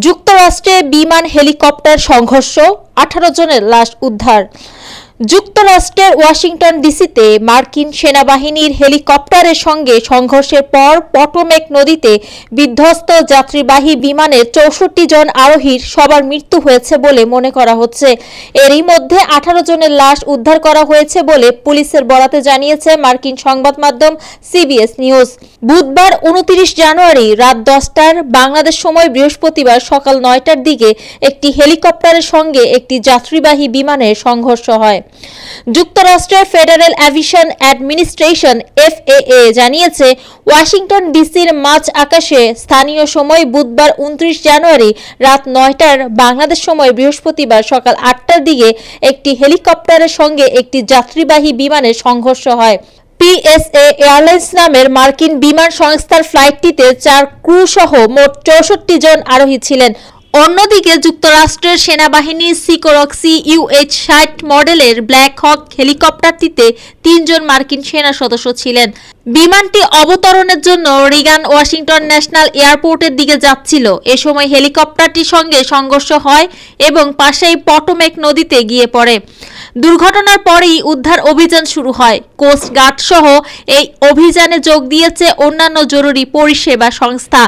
যুক্তরাষ্ট্রে বিমান হেলিকপ্টার সংঘর্ষ, 18 জনের লাশ উদ্ধার। যুক্তরাষ্ট্রের ওয়াশিংটন ডিসিতে মার্কিন সেনাবাহিনীর হেলিকপ্টারের সঙ্গে সংঘর্ষের পর পটোমেক নদীতে বিধ্বস্ত যাত্রীবাহী বিমানের 64 জন আরোহীর সবার মৃত্যু হয়েছে বলে মনে করা হচ্ছে। এরই মধ্যে 18 জনের লাশ উদ্ধার করা হয়েছে বলে পুলিশের বরাতে জানিয়েছে মার্কিন সংবাদ মাধ্যম সিবিএস নিউজ। বুধবার 29 জানুয়ারি রাত 10টার বাংলাদেশ সময় বৃহস্পতিবার সকাল 9টার দিকে একটি হেলিকপ্টারের সঙ্গে একটি যাত্রীবাহী বিমানের সংঘর্ষ হয়। যুক্তরাষ্ট্রের ফেডারেল অ্যাভিয়েশন অ্যাডমিনিস্ট্রেশন FAA জানিয়েছে, ওয়াশিংটন ডিসির মাঝ আকাশে স্থানীয় সময় বুধবার 29 জানুয়ারি রাত 9টার বাংলাদেশ সময় বৃহস্পতিবার সকাল 8টার দিকে একটি হেলিকপ্টারের সঙ্গে একটি যাত্রীবাহী বিমানের সংঘর্ষ হয়। PSA এয়ারলাইন্স নামের মার্কিন বিমান সংস্থার ফ্লাইটটিতে 4 ক্রু সহ মোট 64 জন আরোহী ছিলেন। অন্যদিকে যুক্তরাষ্ট্রের সেনাবাহিনীর সিকোরক্সি UH-60 মডেলের ব্ল্যাক হক হেলিকপ্টারটিতে 3 জন মার্কিন সেনা সদস্য ছিলেন। বিমানটি অবতরণের জন্য রিগান ওয়াশিংটন ন্যাশনাল এয়ারপোর্টের দিকে যাচ্ছিল। এ সময় হেলিকপ্টারটির সঙ্গে সংঘর্ষ হয় এবং পাশেই পটোমেক নদীতে গিয়ে পড়ে। দুর্ঘটনার পরেই উদ্ধার অভিযান শুরু হয়। কোস্ট গার্ড সহ এই অভিযানে যোগ দিয়েছে অন্যান্য জরুরি পরিষেবা সংস্থা।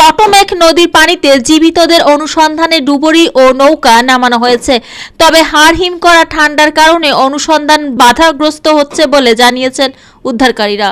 পটোমেক নদীর পানিতে জীবিতদের অনুসন্ধানে ডুবুরি ও নৌকা নামানো হয়েছে। তবে হাড়হিম করা ঠান্ডার কারণে অনুসন্ধান বাধাগ্রস্ত হচ্ছে বলে জানিয়েছেন উদ্ধারকারীরা।